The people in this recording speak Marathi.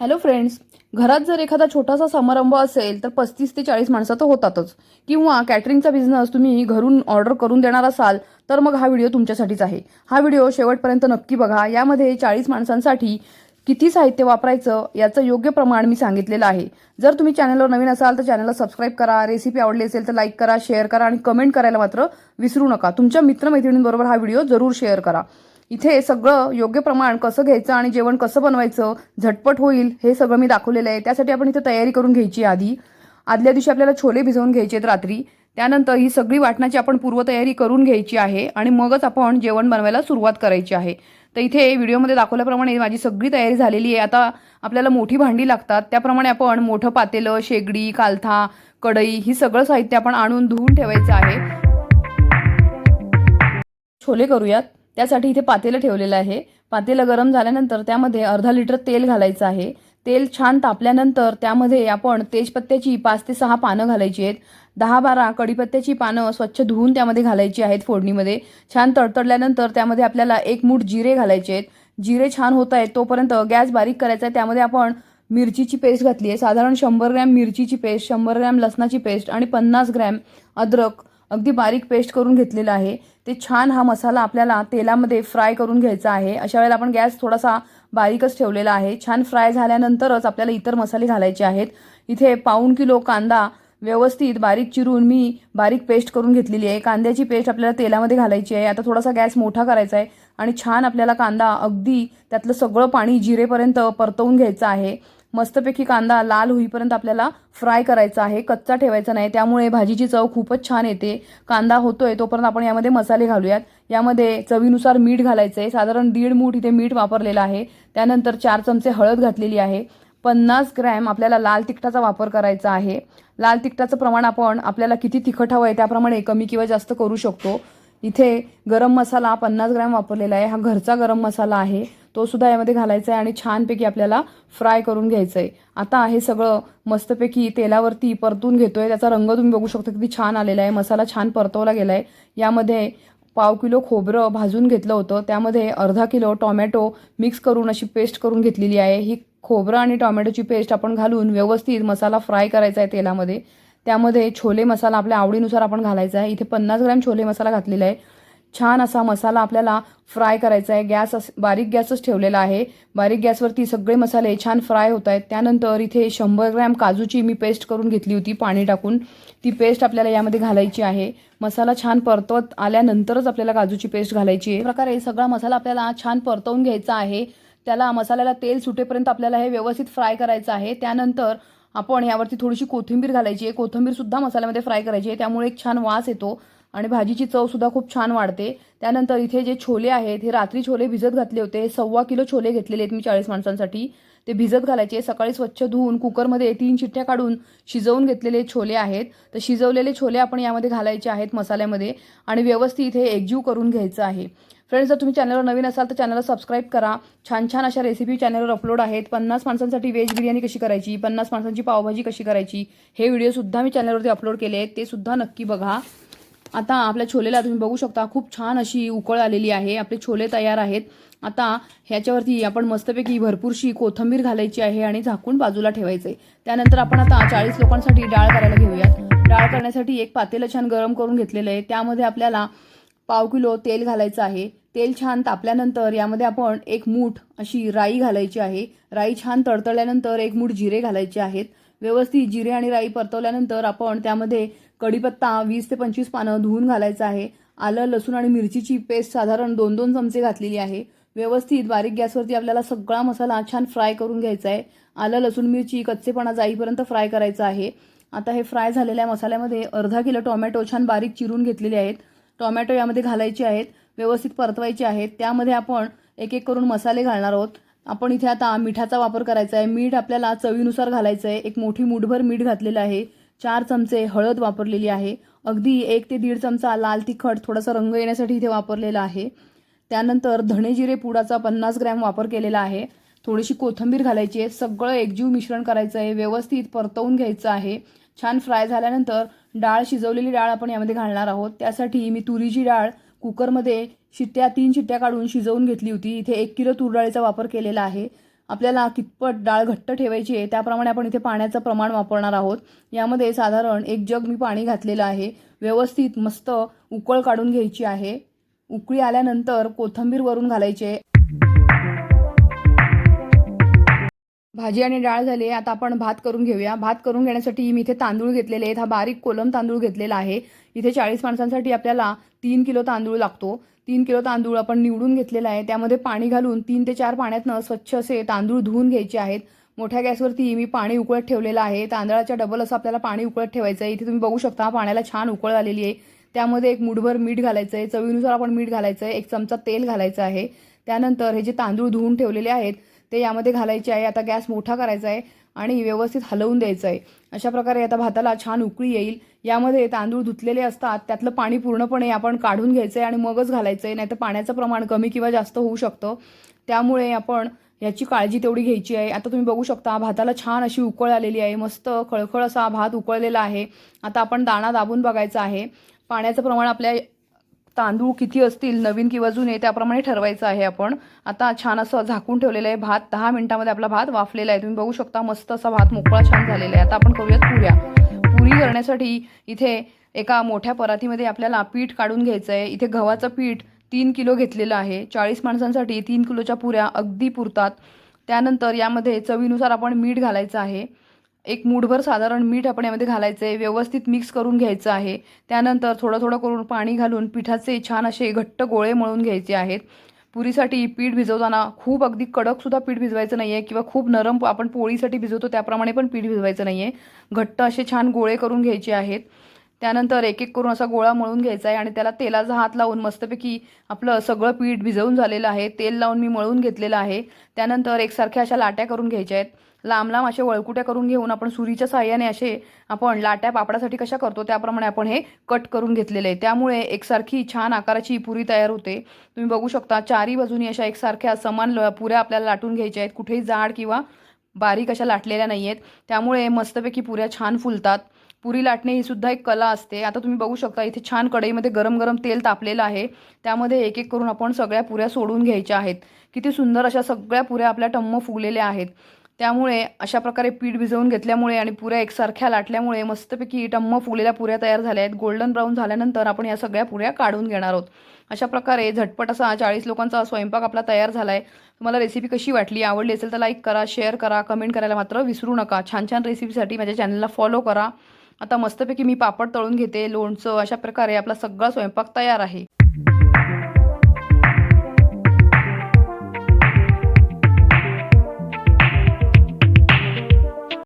Hello friends. घरात जर एखादा छोटासा समारंभ असेल तर 35 ते 40 माणसं तर होतातच. किंवा कॅटरिंगचा बिझनेस तुम्ही घरून ऑर्डर करून देणार असाल तर मग हा व्हिडिओ तुमच्यासाठीच आहे. हा व्हिडिओ शेवटपर्यंत नक्की बघा. यामध्ये 40 माणसांसाठी किती साहित्य वापरायचं याचं योग्य प्रमाण मी सांगितलेलं आहे. जर तुम्ही चॅनलवर नवीन असाल तर चॅनलला सबस्क्राईब करा. रेसिपी आवडली असेल तर लाईक करा, शेअर करा आणि कमेंट करायला मात्र विसरू नका. तुमच्या मित्रमैत्रिणींबरोबर हा व्हिडिओ जरूर शेअर करा. इथे सगळं योग्य प्रमाण कसं घ्यायचं आणि जेवण कसं बनवायचं, झटपट होईल हे सगळं मी दाखवलेलं आहे. त्यासाठी आपण इथे तयारी करून घ्यायची. आदल्या दिवशी आपल्याला छोले भिजवून घ्यायचे आहेत रात्री. त्यानंतर ही सगळी वाटणाची आपण पूर्वतयारी करून घ्यायची आहे आणि मगच आपण जेवण बनवायला सुरुवात करायची आहे. तर इथे व्हिडिओमध्ये दाखवल्याप्रमाणे माझी सगळी तयारी झालेली आहे. आता आपल्याला मोठी भांडी लागतात. त्याप्रमाणे आपण मोठं पातेलं, शेगडी, कालथा, कढई ही सगळं साहित्य आपण आणून धुवून ठेवायचं आहे. छोले करूयात. त्यासाठी इथे पातेलं ठेवलेलं आहे. पातेलं गरम झाल्यानंतर त्यामध्ये अर्धा लिटर तेल घालायचं आहे. तेल छान तापल्यानंतर त्यामध्ये आपण तेजपत्त्याची 5 ते 6 पानं घालायची आहेत. 10-12 कढीपत्त्याची पानं स्वच्छ धुवून त्यामध्ये घालायची आहेत फोडणीमध्ये. छान तडतडल्यानंतर त्यामध्ये आपल्याला 1 मूठ जिरे घालायचे आहेत. जिरे छान होत आहेत तोपर्यंत गॅस बारीक करायचा आहे. त्यामध्ये आपण मिरचीची पेस्ट घातली आहे. साधारण 100 ग्रॅम मिरचीची पेस्ट, 100 ग्रॅम लसणाची पेस्ट आणि 50 ग्रॅम अद्रक अगदी बारीक पेस्ट करून घेतलेलं आहे. ते छान हा मसाला आपल्याला तेलामध्ये फ्राय करून घ्यायचा आहे. अशा वेळेला आपण गॅस थोडासा बारीकच ठेवलेला आहे. छान फ्राय झाल्यानंतरच आपल्याला इतर मसाले घालायचे आहेत. इथे 1/4 किलो कांदा व्यवस्थित बारीक चिरून मी बारीक पेस्ट करून घेतलेली आहे. कांद्याची पेस्ट आपल्याला तेलामध्ये घालायची आहे. आता थोडासा गॅस मोठा करायचा आहे आणि छान आपल्याला कांदा अगदी त्यातलं सगळं पाणी जिरेपर्यंत परतवून घ्यायचं आहे. मस्तपैकी कांदा लाल होईपर्यंत आपल्याला फ्राय करायचा आहे. कच्चा ठेवायचा नाही, त्यामुळे भाजीची चव खूपच छान येते. कांदा होतोय तोपर्यंत आपण यामध्ये मसाले घालूयात. यामध्ये चवीनुसार मीठ घालायचं आहे. साधारण 1.5 मूठ इथे मीठ वापरलेलं आहे. त्यानंतर 4 चमचे हळद घातलेली आहे. 50 ग्रॅम आपल्याला लाल तिखटाचा वापर करायचा आहे. लाल तिखटाचं प्रमाण आपण आपल्याला किती तिखट हवं आहे त्याप्रमाणे कमी किंवा जास्त करू शकतो. इथे गरम मसाला 50 ग्रॅम वापरलेला आहे. हा घरचा गरम मसाला आहे. तो सुद्धा यामध्ये घालायचा आहे आणि छानपैकी आपल्याला फ्राय करून घ्यायचं आहे. आता हे सगळं मस्तपैकी तेलावरती परतून घेतोय. त्याचा रंग तुम्ही बघू शकता किती छान आलेला आहे. मसाला छान परतवला गेला आहे. यामध्ये 1/4 किलो खोबरं भाजून घेतलं होतं. त्यामध्ये अर्धा किलो टोमॅटो मिक्स करून अशी पेस्ट करून घेतलेली आहे. ही खोबरं आणि टोमॅटोची पेस्ट आपण घालून व्यवस्थित मसाला फ्राय करायचा आहे तेलामध्ये. त्यामध्ये छोले मसाला आपल्या आवडीनुसार आपण घालायचा आहे. इथे 50 ग्रॅम छोले मसाला घातलेला आहे. छान असा मसाला आपल्याला फ्राय करायचा आहे. बारीक गॅसच ठेवलेला आहे. बारीक गॅसवरती सगळे मसाले छान फ्राय होत आहेत. त्यानंतर इथे 100 ग्रॅम काजूची मी पेस्ट करून घेतली होती पाणी टाकून. ती पेस्ट आपल्याला यामध्ये घालायची आहे. मसाला छान परतवत आल्यानंतरच आपल्याला काजूची पेस्ट घालायची आहे. प्रकारे सगळा मसाला आपल्याला छान परतवून घ्यायचा आहे. त्याला मसाल्याला तेल सुटेपर्यंत आपल्याला हे व्यवस्थित फ्राय करायचं आहे. त्यानंतर आपण यावरती थोडीशी कोथिंबीर घालायची आहे. कोथिंबीर सुद्धा मसाल्यामध्ये फ्राय करायची आहे. त्यामुळे एक छान वास येतो आणि भाजीची चव सुद्धा खूप छान वाढते. त्यानंतर इथे जे छोले आहेत हे रात्री छोले भिजत घातले होते. 1.25 किलो छोले घेतलेले आहेत मी 40 माणसांसाठी. ते भिजत घालायचे. सकाळी स्वच्छ धुवून कुकरमध्ये 3 शिट्ट्या काढून शिजवून घेतलेले छोले आहेत. तर शिजवलेले छोले आपण यामध्ये घालायचे आहेत मसाल्यामध्ये आणि व्यवस्थित हे एकजीव करून घ्यायचं आहे. फ्रेंड्स, जर तुम्ही चॅनलवर नवीन असाल तर चॅनलला सबस्क्राईब करा. छान छान अशा रेसिपी चॅनलवर अपलोड आहेत. 50 माणसांसाठी व्हेज बिर्याणी कशी करायची, 50 माणसांची पावभाजी कशी करायची, हे व्हिडिओसुद्धा मी चॅनलवरती अपलोड केले आहेत. ते सुद्धा नक्की बघा. आता आपल्या छोलेला तुम्ही बघू शकता खूप छान अशी उकळ आलेली आहे. आपले छोले तयार आहेत. आता ह्याच्यावरती आपण मस्तपैकी भरपूरशी कोथिंबीर घालायची आहे आणि झाकून बाजूला ठेवायचं आहे. त्यानंतर आपण आता 40 लोकांसाठी डाळ करायला घेऊयात. डाळ करण्यासाठी एक पातेलं छान गरम करून घेतलेलं आहे. त्यामध्ये आपल्याला 1/4 किलो तेल घालायचं आहे. तेल छान तापल्यानंतर यामध्ये आपण 1 मूठ अशी राई घालायची आहे. राई छान तडतडल्यानंतर 1 मूठ जिरे घालायचे आहेत. व्यवस्थित जिरे आणि राई परतवल्यानंतर आपण त्यामध्ये कढीपत्ता 20 ते 25 पानं धुवून घालायचं आहे. आलं, लसूण आणि मिरचीची पेस्ट साधारण 2-2 चमचे घातलेली आहे. व्यवस्थित बारीक गॅसवरती आपल्याला सगळा मसाला छान फ्राय करून घ्यायचा आहे. आलं, लसूण, मिरची कच्चेपणा जाईपर्यंत फ्राय करायचं आहे. आता हे फ्राय झालेल्या मसाल्यामध्ये अर्धा किलो टोमॅटो छान बारीक चिरून घेतलेले आहेत. टोमॅटो यामध्ये घालायचे आहेत. व्यवस्थित परतवायचे आहेत. त्यामध्ये आपण एक एक करून मसाले घालणार आहोत. आपण इथे आता मिठाचा वापर करायचा आहे. मीठ आपल्याला चवीनुसार घालायचं आहे. एक मोठी मूठभर मीठ घातलेलं आहे. 4 चमचे हळद वापरलेली आहे. अगदी 1 ते 1.5 चमचा लाल तिखट थोडासा रंग येण्यासाठी इथे वापरलेला आहे. त्यानंतर धणे जिरे पुडाचा 50 ग्रॅम वापर केलेला आहे. थोडीशी कोथिंबीर घालायची आहे. सगळं एकजीव मिश्रण करायचं आहे. व्यवस्थित परतवून घ्यायचं आहे. छान फ्राय झाल्यानंतर डाळ, शिजवलेली डाळ आपण यामध्ये घालणार आहोत. त्यासाठी मी तुरीची डाळ कुकरमध्ये 3 शिट्ट्या काढून शिजवून घेतली होती. इथे 1 किलो तूर डाळीचा वापर केलेला आहे. आपल्याला कितपत डाळ घट्ट ठेवायची आहे त्याप्रमाणे आपण इथे पाण्याचं प्रमाण वापरणार आहोत। यामध्ये साधारण 1 जग मी पाणी घातलेलं आहे। व्यवस्थित मस्त उकळ काढून घ्यायची आहे। उकळी आल्यानंतर कोथिंबीर वरून घालायची आहे। भाजी आणि डाळ झाली आहे। आता आपण भात करून घेऊया। भात करून घेण्यासाठी मी इथे तांदूळ घेतलेले आहेत। हा बारीक कोलम तांदूळ घेतलेला आहे। इथे 40 माणसांसाठी आपल्याला 3 किलो तांदूळ लागतो। 3 किलो तांदूळ आपण निवडून घेतलेला आहे। त्यामध्ये पाणी घालून 3 ते 4 पाण्यातनं स्वच्छ असे तांदूळ धुवून घ्यायचे आहेत। मोठ्या गॅसवरती मी पाणी उकळत ठेवलेलं आहे। तांदळाच्या डबल असं आपल्याला पाणी उकळत ठेवायचं आहे। इथे तुम्ही बघू शकता पाण्याला छान उकळ आलेली आहे। त्यामध्ये 1 मूठभर मीठ घालायचं आहे। चवीनुसार आपण मीठ घालायचं आहे। 1 चमचा तेल घालायचं आहे। त्यानंतर हे जे तांदूळ धुवून ठेवलेले आहेत ते यामध्ये घालायचे आहे। आता गॅस मोठा करायचा आहे आणि व्यवस्थित हलवून द्यायचं आहे। अशा प्रकारे आता भाताला छान उकळी येईल। यामध्ये तांदूळ धुतलेले असतात त्यातलं पाणी पूर्णपणे आपण काढून घ्यायचं आहे आणि मगच घालायचं आहे, नाहीतर पाण्याचं प्रमाण कमी किंवा जास्त होऊ शकतं। त्यामुळे आपण याची काळजी तेवढी घ्यायची आहे। आता तुम्ही बघू शकता भाताला छान अशी उकळ आलेली आहे। मस्त खळखळ असा भात उकळलेला आहे। आता आपण दाणा दाबून बघायचा आहे। पाण्याचं प्रमाण आपल्या तांदूळ किती असतील नवीन किंवा जुने त्याप्रमाणे ठरवायचं आहे आपण। आता छान असं झाकून ठेवलेलं आहे। भात 10 मिनिटांमध्ये आपला भात वाफलेला आहे। तुम्ही बघू शकता मस्त असा भात मोकळा छान झालेला आहे। आता आपण करूयात पुऱ्या। पुरी करण्यासाठी इथे एका मोठ्या परातीमध्ये आपल्याला पीठ काढून घ्यायचं आहे। इथे गव्हाचं पीठ 3 किलो घेतलेलं आहे। 40 माणसांसाठी 3 किलोच्या पुऱ्या अगदी पुरतात। त्यानंतर यामध्ये चवीनुसार आपण मीठ घालायचं आहे। 1 मूठभर साधारण मीठ आपण यामध्ये घालायचं आहे। व्यवस्थित मिक्स करून घ्यायचं आहे। त्यानंतर थोडं थोडं करून पाणी घालून पिठाचे छान असे घट्ट गोळे मळून घ्यायचे आहेत। पुरीसाठी पीठ भिजवताना खूप अगदी कडकसुद्धा पीठ भिजवायचं नाही आहे किंवा खूप नरम आपण पोळीसाठी भिजवतो त्याप्रमाणे पण पीठ भिजवायचं नाही आहे। घट्ट असे छान गोळे करून घ्यायचे आहेत। त्यानंतर एक एक करून असा गोळा मळून घ्यायचा आहे आणि त्याला तेलाचा हात लावून मस्तपैकी आपलं सगळं पीठ भिजवून झालेलं आहे। तेल लावून मी मळून घेतलेलं आहे। त्यानंतर एकसारख्या अशा लाट्या करून घ्यायच्या आहेत। लांब लांब असे वळकुट्या करून घेऊन आपण सुरीच्या साहाय्याने असे आपण लाट्या पापडासाठी कशा करतो त्याप्रमाणे आपण हे कट करून घेतलेले आहे। त्यामुळे एकसारखी छान आकाराची पुरी तयार होते। तुम्ही बघू शकता चारी बाजूनी अशा एकसारख्या समान पुऱ्या आपल्याला लाटून घ्यायच्या आहेत। कुठेही जाड किंवा बारीक अशा लाटलेल्या नाही आहेत। त्यामुळे मस्तपैकी पुऱ्या छान फुलतात। पुरी लाटणे ही सुद्धा एक कला असते। आता तुम्ही बघू शकता इथे छान कढईमध्ये गरम गरम तेल तापलेलं आहे। त्यामध्ये एक एक करून आपण सगळ्या पुऱ्या सोडून घ्यायच्या आहेत। किती सुंदर अशा सगळ्या पुऱ्या आपल्या टम्म फुगलेल्या आहेत। त्यामुळे अशा प्रकारे पीठ भिजवून घेतल्यामुळे आणि पुऱ्या एकसारख्या लाटल्यामुळे मस्तपैकी टम्म फुगलेल्या पुऱ्या तयार झाल्या आहेत। गोल्डन ब्राऊन झाल्यानंतर आपण या सगळ्या पुऱ्या काढून घेणार आहोत। अशा प्रकारे झटपट असा 40 लोकांचा स्वयंपाक आपला तयार झाला आहे। तुम्हाला रेसिपी कशी वाटली, आवडली असेल तर लाईक करा, शेअर करा, कमेंट करायला मात्र विसरू नका। छान छान रेसिपीसाठी माझ्या चॅनलला फॉलो करा। आता मस्तपैकी मी पापड तळून घेते, लोणचं, अशा प्रकारे आपला सगळा स्वयंपाक तयार आहे।